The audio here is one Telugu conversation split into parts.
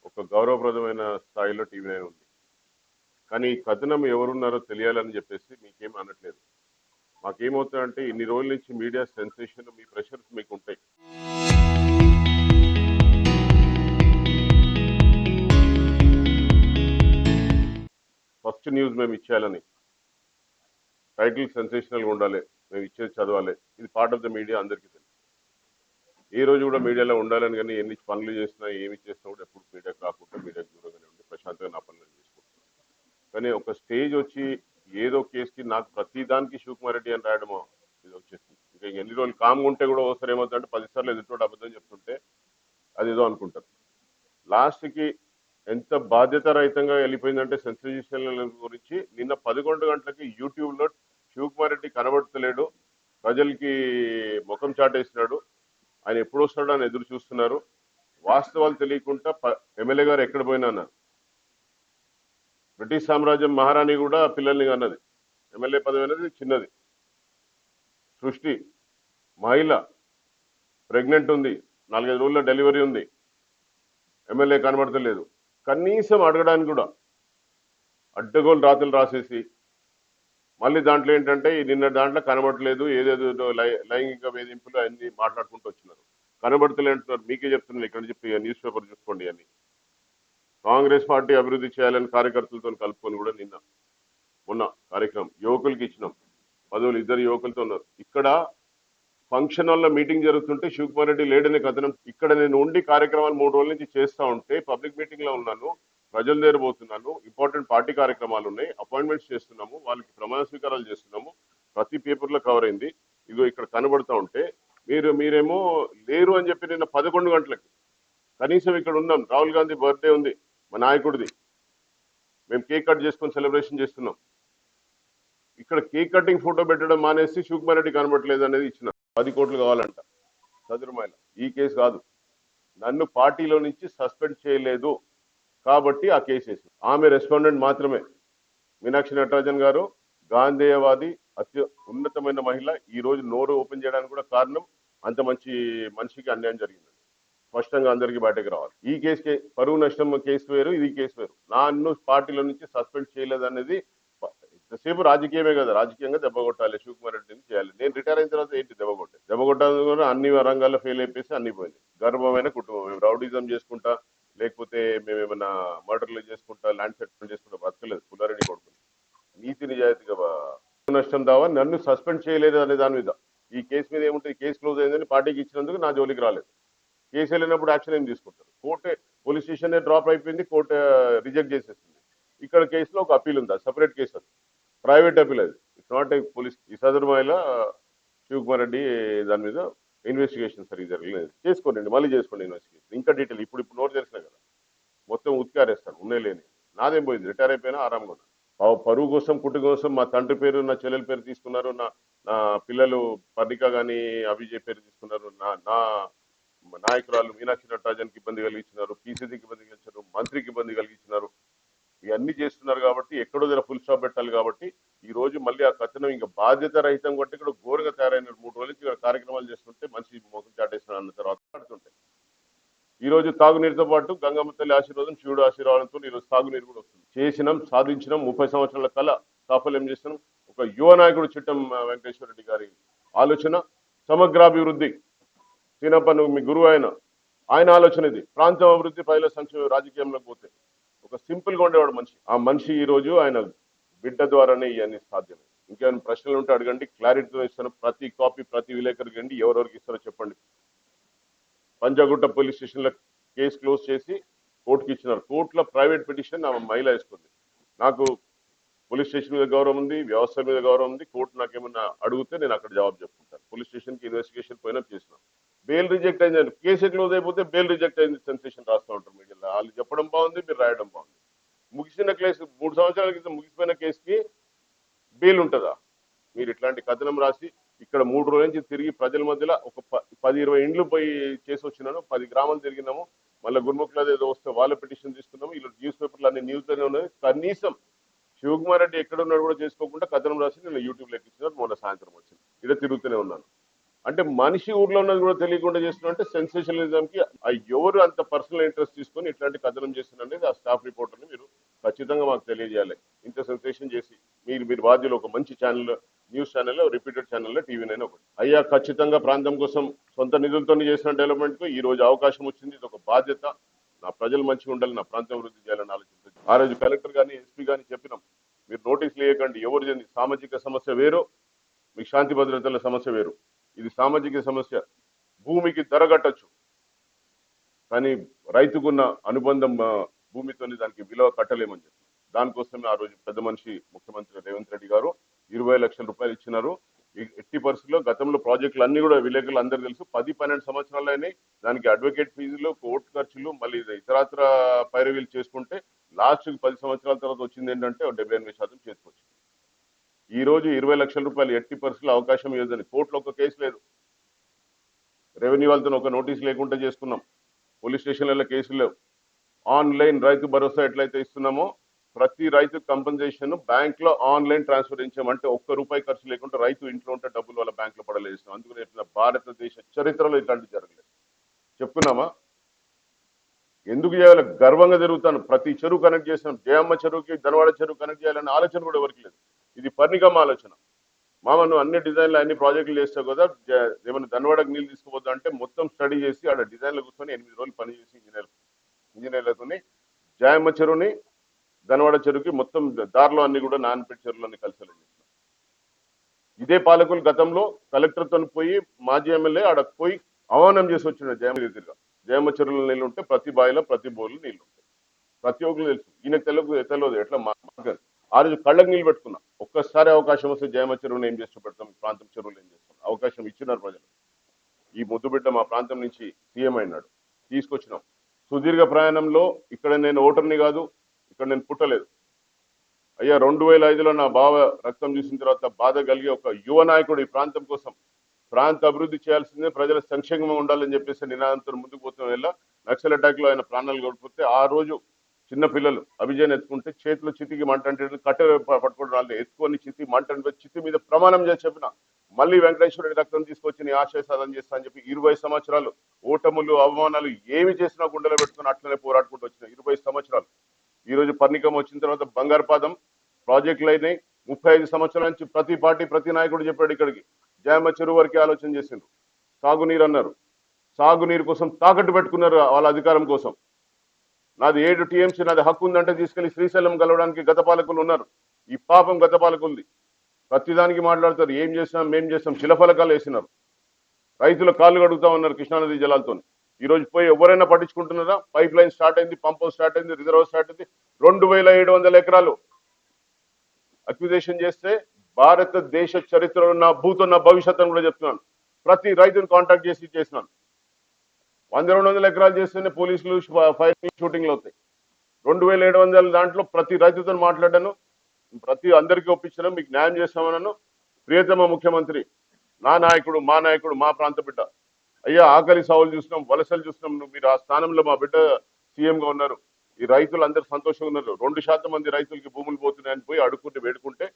ఒక గౌరవప్రదమైన స్థాయిలో టీవీ9 ఉంది. కానీ ఈ కథనం ఎవరున్నారో తెలియాలని చెప్పేసి మీకేం అనట్లేదు. మాకేమవుతుందంటే ఇన్ని రోజుల నుంచి మీడియా సెన్సేషన్ మీ ప్రెషర్స్ మీకు ఉంటాయి. ఫస్ట్ న్యూస్ మేము ఇచ్చేయాలని, టైటిల్ సెన్సేషనల్గా ఉండాలి, మేము ఇచ్చేది చదవాలి. ఇది పార్ట్ ఆఫ్ ద మీడియా, అందరికీ తెలుసు. ఏ రోజు కూడా మీడియాలో ఉండాలని, కానీ ఎన్ని పనులు చేసినా ఏమి చేసినా కూడా ఎప్పుడు మీడియాకి రాకుండా మీడియాకి దూరంగానే ఉండి ప్రశాంతంగా నా పనులు చేసుకుంటున్నాను. కానీ ఒక స్టేజ్ వచ్చి ఏదో కేసుకి నాకు ప్రతి దానికి శివకుమార్ రెడ్డి అని రాయడమో ఇది వచ్చేసింది. ఇంకా ఎన్ని రోజులు కామ్గా ఉంటే కూడా ఒకసారి ఏమవుతుందంటే 10 సార్లు ఎదుటోడు అబద్ధం చెప్తుంటే అదేదో అనుకుంటారు. లాస్ట్కి ఎంత బాధ్యత రహితంగా వెళ్ళిపోయిందంటే సెన్సేషనల్ గురించి నిన్న 11 గంటలకి యూట్యూబ్లో శివకుమార్ రెడ్డి కనబడతలేడు, ప్రజలకి ముఖం చాటేసినాడు, ఆయన ఎప్పుడు వస్తాడో అని ఎదురు చూస్తున్నారు, వాస్తవాలు తెలియకుండా ఎమ్మెల్యే గారు ఎక్కడ పోయినా అన్నారు. బ్రిటిష్ సామ్రాజ్యం మహారాణి కూడా పిల్లల్ని అన్నది. ఎమ్మెల్యే పదవి అనేది చిన్నది. సృష్టి మహిళ ప్రెగ్నెంట్ ఉంది, 4-5 రోజుల్లో డెలివరీ ఉంది, ఎమ్మెల్యే కనబడతలేదు. కనీసం అడగడానికి కూడా అడ్డగోలు రాతలు రాసేసి మళ్ళీ దాంట్లో ఏంటంటే నిన్న దాంట్లో కనబడట్లేదు, ఏదేదో లైంగిక వేధింపులు అన్ని మాట్లాడుకుంటూ వచ్చినారు. కనబడతలే అంటున్నారు. మీకే చెప్తున్నారు, ఇక్కడ చెప్పి న్యూస్ పేపర్ చూసుకోండి అని. కాంగ్రెస్ పార్టీ అభివృద్ధి చేయాలని కార్యకర్తలతో కలుపుకొని కూడా నిన్న మొన్న కార్యక్రమం యువకులకి ఇచ్చినాం. పదవులు 2 యువకులతో ఉన్నారు. ఇక్కడ ఫంక్షన్ హాల్లో మీటింగ్ జరుగుతుంటే శివకుమార్ రెడ్డి లేడనే కథనం. ఇక్కడ నేను ఉండి కార్యక్రమాలు 3 రోజుల నుంచి చేస్తూ ఉంటే పబ్లిక్ మీటింగ్ లో ఉన్నాను, ప్రజల దగ్గర పోతున్నాను, ఇంపార్టెంట్ పార్టీ కార్యక్రమాలు ఉన్నాయి, అపాయింట్మెంట్స్ చేస్తున్నాము, వాళ్ళకి ప్రమాణ స్వీకారాలు చేస్తున్నాము, ప్రతి పేపర్లో కవర్ అయింది. ఇగో ఇక్కడ కనబడతా ఉంటే మీరేమో లేరు అని చెప్పి నిన్న 11 గంటలకి కనీసం ఇక్కడ ఉన్నాం. రాహుల్ గాంధీ బర్త్డే ఉంది, మా నాయకుడిది, మేము కేక్ కట్ చేసుకొని సెలబ్రేషన్ చేస్తున్నాం. ఇక్కడ కేక్ కటింగ్ ఫోటో పెట్టడం మానేసి శివకుమార్ రెడ్డి కనబడలేదు అనేది ఇచ్చిన 10 కోట్లు కావాలంట చదురుమాయల. ఈ కేసు కాదు, నన్ను పార్టీలో నుంచి సస్పెండ్ చేయలేదు కాబట్టి ఆ కేసు వేసి ఆమె రెస్పాండెంట్ మాత్రమే. మీనాక్షి నటరాజన్ గారు గాంధేయవాది, ఉన్నతమైన మహిళ. ఈ రోజు నోరు ఓపెన్ చేయడానికి కూడా కారణం అంత మంచి మనిషికి అన్యాయం జరిగింది. స్పష్టంగా అందరికీ బయటకు రావాలి. ఈ కేసుకి పరువు నష్టం కేసు వేరు, ఇది కేసు వేరు. నన్ను పార్టీలో నుంచి సస్పెండ్ చేయలేదు అనేది ఎంతసేపు రాజకీయమే కదా, రాజకీయంగా దెబ్బ కొట్టాలి, శివకుమార్ రెడ్డిని చేయాలి. నేను రిటైర్ అయిన తర్వాత ఏంటి దెబ్బ కొట్టాలి కూడా అన్ని రంగాల్లో ఫెయిల్ అయిపోయి అన్ని పోయింది. గర్భమైన కుటుంబం. మేము రౌడీజం చేసుకుంటా, లేకపోతే మేము ఏమైనా మర్డర్లు చేసుకుంటా, ల్యాండ్ సెటిల్మెంట్ చేసుకుంటా బతకలేదు. పుల్లారెడ్డి కొడుకుని నీతి నిజాయితీగా నష్టం దావా నన్ను సస్పెండ్ చేయలేదు అనే దాని మీద. ఈ కేసు మీద ఏముంటుంది, కేసు క్లోజ్ అయిందని పార్టీకి ఇచ్చినందుకు నా జోలికి రాలేదు. కేసు వెళ్ళినప్పుడు యాక్షన్ ఏం తీసుకుంటారు? కోర్టు పోలీస్ స్టేషన్ డ్రాప్ అయిపోయింది, కోర్టు రిజెక్ట్ చేసేసింది. ఇక్కడ కేసులో ఒక అప్పీల్ ఉంది, సపరేట్ కేసు, అది ప్రైవేట్ అప్పీల్. అది ఇట్స్ నాట్ ఏ పోలీస్. ఈ సదరుమాయిల శివకుమార్ రెడ్డి దాని మీద ఇన్వెస్టిగేషన్ సరిగ్గా జరగలేదు. చేసుకోండి, మళ్ళీ చేసుకోండి ఇన్వెస్టిగేషన్. ఇంకా డీటెయిల్ ఇప్పుడు నోరు తెలిసినా కదా, మొత్తం ఉతికారేస్తాను. ఉన్నాయి లేని నాదేం పోయింది, రిటైర్ అయిపోయినా ఆరాంగా ఉన్నాను. పరువు కోసం పుట్టు కోసం మా తండ్రి పేరు, నా చెల్లెల పేరు తీసుకున్నారు, నా పిల్లలు పర్ణిక కానీ అభిజయ్ పేరు తీసుకున్నారు, నా నాయకురాలు మీనాక్షి నటరాజన్కి ఇబ్బంది కలిగించినారు, పీసీసీకి ఇబ్బంది కలిగించారు, మంత్రికి ఇబ్బంది కలిగించినారు. ఇవన్నీ చేస్తున్నారు కాబట్టి ఎక్కడో దగ్గర ఫుల్ స్టాప్ పెట్టాలి. కాబట్టి ఈ రోజు మళ్ళీ ఆ కథనం ఇంకా బాధ్యత రహితం కొట్టి ఇక్కడ ఘోరంగా తయారైన 3 రోజుల నుంచి ఇక్కడ కార్యక్రమాలు చేస్తుంటే మనిషి ముఖం చాటేసిన అన్న తర్వాత పడుతుంటాయి. ఈ రోజు తాగునీరుతో పాటు గంగమ్మ తల్లి ఆశీర్వాదం, శివుడు ఆశీర్వాదంతో ఈరోజు తాగునీరు కూడా వస్తుంది. చేసినాం, సాధించినాం. 30 సంవత్సరాల కళ సాఫల్యం చేసినాం. ఒక యువ నాయకుడు చిట్టం వెంకటేశ్వర రెడ్డి గారి ఆలోచన సమగ్రాభివృద్ధి. సీనప్పను మీ గురువు ఆయన ఆలోచన ఇది. ప్రాంతం అభివృద్ధి, ప్రజల సంక్షేమ. రాజకీయంలోకి పోతే ఒక సింపుల్ గా ఉండేవాడు మనిషి. ఆ మనిషి ఈ రోజు ఆయన బిడ్డ ద్వారానే ఇవన్నీ సాధ్యమే. ఇంకేమైనా ప్రశ్నలు ఉంటే అడగండి, క్లారిటీతో ఇస్తాను. ప్రతి కాపీ ప్రతి విలేకరికి అండి, ఎవరెవరికి ఇస్తారో చెప్పండి. పంజాగుట్ట పోలీస్ స్టేషన్లో కేసు క్లోజ్ చేసి కోర్టుకి ఇచ్చినారు. కోర్టులో ప్రైవేట్ పిటిషన్ ఆ మహిళ వేసుకుంది. నాకు పోలీస్ స్టేషన్ మీద గౌరవం ఉంది, వ్యవస్థ మీద గౌరవం ఉంది. కోర్టు నాకేమన్నా అడిగితే నేను అక్కడ జవాబు చెప్పుకుంటాను. పోలీస్ స్టేషన్కి ఇన్వెస్టిగేషన్ పోయినా చేసినాం. బెయిల్ రిజెక్ట్ అయింది, కేసు క్లోజ్ అయిపోతే బెయిల్ రిజెక్ట్ అయింది సెన్సేషన్ రాస్తూ ఉంటారు మీడియాలో. వాళ్ళు చెప్పడం బాగుంది, మీరు రాయడం బాగుంది. ముగిసిన కేసు 3 సంవత్సరాల క్రితం ముగిసిపోయిన కేసుకి బెయిల్ ఉంటుందా? మీరు ఇట్లాంటి కథనం రాసి ఇక్కడ 3 రోజుల నుంచి తిరిగి ప్రజల మధ్యలో ఒక 10-20 ఇండ్లు పోయి చేసి వచ్చినాను, 10 గ్రామాలు తిరిగినాము. మళ్ళీ గురుముఖులు ఏదో వస్తే వాళ్ళ పిటిషన్ తీసుకున్నాము. ఇలా న్యూస్ పేపర్లు అన్ని న్యూస్లోనే ఉన్నాయి. కనీసం శివకుమార్ రెడ్డి ఎక్కడ ఉన్నాడు కూడా చేసుకోకుండా కథనం రాసి నేను యూట్యూబ్లో ఎక్కించినారు. మొన్న సాయంత్రం వచ్చింది. ఇక్కడ తిరుగుతూనే ఉన్నాను. అంటే మనిషి ఊర్లో ఉన్నది కూడా తెలియకుండా చేస్తున్నా అంటే సెన్సేషనలిజం కి ఆ ఎవరు అంత పర్సనల్ ఇంట్రెస్ట్ తీసుకొని ఇట్లాంటి కథనం చేస్తున్నారు అనేది ఆ స్టాఫ్ రిపోర్టర్ని మీరు ఖచ్చితంగా మాకు తెలియజేయాలి. ఇంత సెన్సేషన్ చేసి మీరు బాధ్యులు ఒక మంచి ఛానల్, న్యూస్ ఛానల్, రిపీటెడ్ ఛానల్లో టీవీ నైన్ ఒకటి. అయ్యా ఖచ్చితంగా ప్రాంతం కోసం సొంత నిధులతో చేసిన డెవలప్మెంట్ కు ఈ రోజు అవకాశం వచ్చింది. ఇది ఒక బాధ్యత. నా ప్రజలు మంచిగా ఉండాలి, నా ప్రాంతం అభివృద్ధి చేయాలని ఆలోచించారు. ఆ రోజు కలెక్టర్ గాని ఎస్పీ గాని చెప్పినాం, మీరు నోటీసులు వేయకండి. ఎవరు చేయండి, సామాజిక సమస్య వేరు, మీకు శాంతి భద్రతల సమస్య వేరు. ఇది సామాజిక సమస్య. భూమికి ధర కట్టచ్చు, కానీ రైతుకున్న అనుబంధం భూమితోని దానికి విలువ కట్టలేమని చెప్పి దానికోసమే ఆ రోజు పెద్ద మనిషి ముఖ్యమంత్రి రేవంత్ రెడ్డి గారు 20 లక్షల రూపాయలు ఇచ్చినారు. ఎట్టి పరిస్థితుల్లో గతంలో ప్రాజెక్టులు అన్ని కూడా విలేకరులు అందరూ తెలుసు 10-12 సంవత్సరాలు అయినాయి. దానికి అడ్వకేట్ ఫీజులు, కోర్టు ఖర్చులు, మళ్ళీ ఇతరాత్ర పైరవీలు చేసుకుంటే లాస్ట్ 10 సంవత్సరాల తర్వాత వచ్చింది ఏంటంటే 70-80% చేతికొచ్చింది. ఈ రోజు 20 లక్షల రూపాయలు ఎట్టి పరిస్థితుల్లో అవకాశం ఇవ్వదని కోర్టులో ఒక కేసు లేదు. రెవెన్యూ వాళ్ళతో ఒక నోటీస్ లేకుండా చేసుకున్నాం. పోలీస్ స్టేషన్లలో కేసులు లేవు. ఆన్లైన్ రైతు భరోసా ఎట్లయితే ఇస్తున్నామో ప్రతి రైతు కంపెన్సేషన్ బ్యాంక్ లో ఆన్లైన్ ట్రాన్స్ఫర్ ఇచ్చామంటే ₹1 ఖర్చు లేకుండా రైతు ఇంట్లో ఉంటే డబ్బులు వాళ్ళ బ్యాంక్ లో పడలేస్తాం. అందుకని భారతదేశ చరిత్రలో ఇట్లాంటివి జరగలేదు. చెప్పుకున్నామా? ఎందుకు చేయాలి? గర్వంగా జరుగుతాను. ప్రతి చెరువు కనెక్ట్ చేసినాం. జయమ్మ చెరువుకి ధనవాడ చెరువు కనెక్ట్ చేయాలనే ఆలోచన కూడా ఎవరికి లేదు. ఇది పరిణిగమ ఆలోచన. మామ నువ్వు అన్ని డిజైన్లు అన్ని ప్రాజెక్టులు చేస్తావు కదా, ఏమైనా ధనవాడకు నీళ్ళు తీసుకుపోద్దా అంటే మొత్తం స్టడీ చేసి ఆడ డిజైన్లు కూర్చొని 8 రోజులు పనిచేసి ఇంజనీర్లతోని జయమ్మ చెరువుని ధనవాడ చెరువుకి మొత్తం దారిలో అన్ని కూడా నాన్పేట చెరువులన్నీ కలిసేలా చేసినాం. ఇదే పాలకులు గతంలో కలెక్టర్తో పోయి మాజీ ఎమ్మెల్యే ఆడ పోయి ఆహ్వానం చేసి వచ్చిన జయమ్మ చెరువులో నీళ్ళు ఉంటే ప్రతి బావిలో ప్రతి బోర్లు నీళ్ళు ఉంటాయి. ప్రతి ఒక్కరు తెలుసు. ఈయనకు తెలియదు ఎట్లా ఆ రోజు కళ్ళకు నీళ్ళు పెట్టుకున్నా. ఒక్కసారి అవకాశం వస్తే జయమ్మ చెరువుని ఏం చేస్తూ పెడతాం, ప్రాంతం చెరువులు ఏం చేస్తాం. అవకాశం ఇచ్చినారు ప్రజలు. ఈ ముద్దుబిడ్డ మా ప్రాంతం నుంచి సీఎం అయినాడు, తీసుకొచ్చినాం. సుదీర్ఘ ప్రయాణంలో ఇక్కడ నేను ఓటర్ని కాదు, ఇక్కడ నేను పుట్టలేదు. అయ్యా 2005లో నా బావ రక్తం చూసిన తర్వాత బాధ కలిగి ఒక యువ నాయకుడు ఈ ప్రాంతం కోసం ప్రాంత అభివృద్ధి చేయాల్సిందే, ప్రజల సంక్షేమం ఉండాలని చెప్పేసి నినాదంతో ముందుకు పోతున్న వేళ నక్సల్ అటాక్ లో ఆయన ప్రాణాలు కోల్పోతే ఆ రోజు చిన్న పిల్లలు అభిజయన్ ఎత్తుకుంటే చేతిలో చితికి మంట అంటే కట్టె పట్టుకోవడం వాళ్ళు ఎత్తుకొని చితి మంట చితి మీద ప్రమాణం చేసి చెప్పిన మళ్ళీ వెంకటేశ్వర రెడ్డి రక్తం తీసుకొచ్చి నీ ఆశయ సాధన చేస్తా అని చెప్పి 20 సంవత్సరాలు ఓటములు అవమానాలు ఏమి చేసినా గుండెలో పెట్టుకుని అట్లనే పోరాడుకుంటూ వచ్చిన 20 సంవత్సరాలు. ఈ రోజు పర్ణికం వచ్చిన తర్వాత బంగారుపాదం ప్రాజెక్టులు అయినాయి. 35 సంవత్సరాల నుంచి ప్రతి పార్టీ ప్రతి నాయకుడు చెప్పాడు ఇక్కడికి జయమ్మ చెరువు వరకే ఆలోచన చేసిండ్రు. సాగునీరు అన్నారు, సాగునీరు కోసం తాకట్టు పెట్టుకున్నారు వాళ్ళ అధికారం కోసం. నాది 7 టీఎంసీ, నాది హక్కు ఉందంటే తీసుకెళ్లి శ్రీశైలం కలవడానికి గత పాలకులు ఉన్నారు. ఈ పాపం గత పాలకులది. ప్రతిదానికి మాట్లాడతారు, ఏం చేస్తాం మేం చేస్తాం, శిలఫలకాలు వేసినారు. రైతుల కాళ్ళు కడుగుతా ఉన్నారు కృష్ణానది జలాలతో. ఈ రోజు పోయి ఎవరైనా పట్టించుకుంటున్నారా? పైప్ లైన్ స్టార్ట్ అయింది, పంప్ హౌస్ స్టార్ట్ అయింది, రిజర్వ్ స్టార్ట్ అయింది. 2700 ఎకరాలు అక్విజిషన్ చేస్తే భారతదేశ చరిత్రలో నా భూతో నా భవిష్యత్తు కూడా చెప్తున్నాను. ప్రతి రైతును కాంటాక్ట్ చేసి చేసినాను. 100-200 ఎకరాలు చేస్తేనే పోలీసులు ఫైర్ షూటింగ్లు అవుతాయి. 2700 దాంట్లో ప్రతి రైతుతో మాట్లాడాను, ప్రతి అందరికీ ఒప్పించడం, మీకు న్యాయం చేస్తామన్నాను. ప్రియతమ ముఖ్యమంత్రి, నా నాయకుడు, మా నాయకుడు, మా ప్రాంత బిడ్డ. అయ్యా ఆకలి సావులు చూసినాం, వలసలు చూసినాం. మీరు ఆ స్థానంలో మా బిడ్డ సీఎంగా ఉన్నారు. ఈ రైతులు అందరూ సంతోషంగా ఉన్నారు. 2% మంది రైతులకి భూములు పోతున్నాయని పోయి అడుక్కుంటే వేడుకుంటే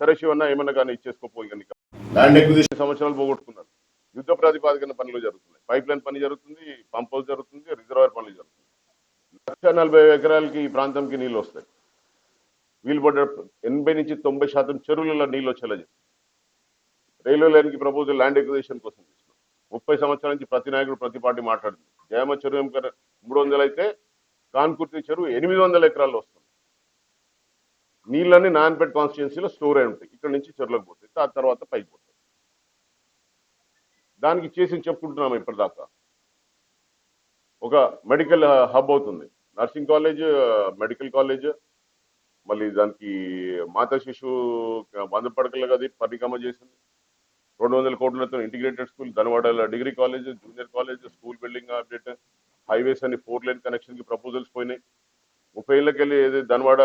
సరే శివన్న ఏమన్నా కానీ ఇచ్చేసుకోపోయి కనుక ల్యాండ్ ఎక్విజిషన్ సంవత్సరాలు పోగొట్టుకున్నారు. యుద్ధ ప్రాతిపాదికన పనులు జరుగుతున్నాయి. పైప్ లైన్ పని జరుగుతుంది, పంప్ హౌస్ జరుగుతుంది, రిజర్వాయర్ పనులు జరుగుతుంది. 140 ఎకరాలకి ఈ ప్రాంతంకి నీళ్ళు వస్తాయి. వీలు పడ్డ 80 నుంచి 90% చెరువులలో నీళ్ళు వచ్చేలా చేస్తాం. రైల్వే లైన్ కి ప్రపోజల్ ల్యాండ్ ఎక్విజిషన్ కోసం చేస్తున్నాం. 30 సంవత్సరాల నుంచి ప్రతి నాయకుడు ప్రతి పార్టీ మాట్లాడుతుంది. జయమ చెరువు 300 అయితే కాన్కుర్తి చెరువు 800 ఎకరాల్లో వస్తుంది. నీళ్ళని నాన్పేట్ కాన్స్టిట్యున్సీలో స్టోర్ అయి ఉంటాయి. ఇక్కడ నుంచి చెరువులకు పోతాయి, ఆ తర్వాత పైకి పోతాయి. దానికి చేసి చెప్పుకుంటున్నాము ఇప్పటిదాకా. ఒక మెడికల్ హబ్ అవుతుంది, నర్సింగ్ కాలేజ్, మెడికల్ కాలేజ్, మళ్ళీ దానికి మాతా శిశు 100 పడకలు అది పరిగమ చేసింది. 200 కోట్లతో integrated school, Dhanwada degree college, junior college, school building update, highways అని 4 లైన్ కనెక్షన్ కి ప్రపోజల్స్ పోయినాయి. 30 ఏళ్ళకి వెళ్ళి ఏది ధనవాడ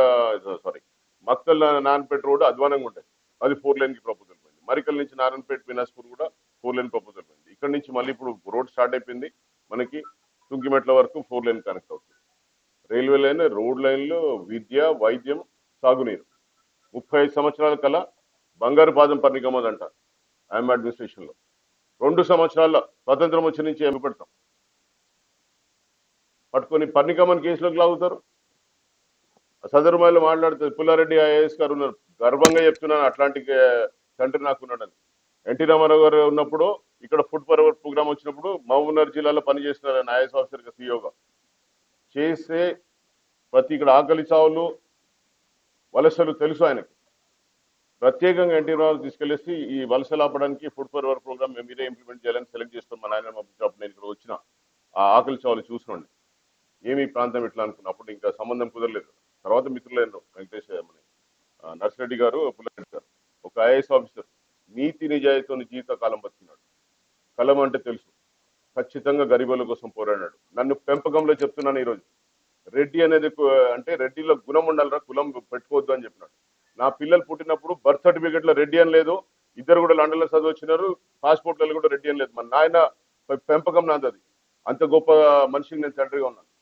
మక్కల్ నారాయణపేట రోడ్ అధ్వానంగా ఉంటాయి, అది 4 లైన్ కి ప్రపోజల్ పోయింది. మరికల్ నుంచి నారాయణపేట వినాస్పూర్ కూడా 4 లైన్ ప్రపోజల్ పోయింది. ఇక్కడ నుంచి మళ్ళీ ఇప్పుడు రోడ్ స్టార్ట్ అయిపోయింది, మనకి తుంగిమెట్ల వరకు 4 లైన్ కనెక్ట్ అవుతుంది. రైల్వే లైన్, రోడ్ లైన్లు, విద్య, వైద్యం, సాగునీరు. 35 సంవత్సరాల కల్లా బంగారు పాదం పరిగమదంట ఐఎమ్ అడ్మినిస్ట్రేషన్ లో. 2 సంవత్సరాల స్వతంత్రం వచ్చి నుంచి ఏమి పెడతాం పట్టుకొని పన్నికమ్మని కేసులోకి లాగుతారు. సదరుమాయిలో మాట్లాడుతారు. పుల్లారెడ్డి ఐఏఎస్ గారు ఉన్నారు, గర్వంగా చెప్తున్నాను అట్లాంటి తండ్రి నాకున్నాడని. ఎన్టీ రామారావు గారు ఉన్నప్పుడు ఇక్కడ ఫుడ్ ఫర్వర్డ్ ప్రోగ్రామ్ వచ్చినప్పుడు మహబూబ్నగర్ జిల్లాలో పనిచేస్తున్నారు ఆయన ఐఏఎస్ ఆఫీసర్గా సీఈఓగా చేసే ప్రతి ఇక్కడ ఆకలి చావులు వలసలు తెలుసు ఆయనకి. ప్రత్యేకంగా ఎన్టీ రామారావు తీసుకెళ్లేసి ఈ వలసలు ఆపడానికి ఫుడ్ ఫర్వర్డ్ ప్రోగ్రామ్ మీరే ఇంప్లిమెంట్ చేయాలని సెలెక్ట్ చేస్తాం. మా నాయన పంపించినప్పుడు నేను ఇక్కడ వచ్చిన ఆ ఆకలి చావులు చూసినండి. ఏమి ఈ ప్రాంతం ఇట్లా అనుకున్నప్పుడు ఇంకా సంబంధం కుదరలేదు. తర్వాత మిత్రులైన వెంకటేష్ నర్సిరెడ్డి గారు, పుల్లారెడ్డి గారు, ఒక ఐఏఎస్ ఆఫీసర్ నీతి నిజాయితీతో జీవితకాలం బతికినాడు. కలం అంటే తెలుసు, ఖచ్చితంగా గరీబుల కోసం పోరాడాడు. నన్ను పెంపకంలో చెప్తున్నాను ఈరోజు, రెడ్డి అనేది అంటే రెడ్డిలో గుణం ఉండాలరా, కులం పెట్టుకోవద్దు అని చెప్పినాడు. నా పిల్లలు పుట్టినప్పుడు బర్త్ సర్టిఫికేట్ లో రెడ్డి అని లేదు, ఇద్దరు కూడా లండన్ లో చదివి వచ్చినారు, పాస్పోర్ట్లలో కూడా రెడ్డి అని లేదు. మన నాయన పెంపకం నాది, అది అంత గొప్ప మనిషికి నేను తండ్రిగా ఉన్నాను.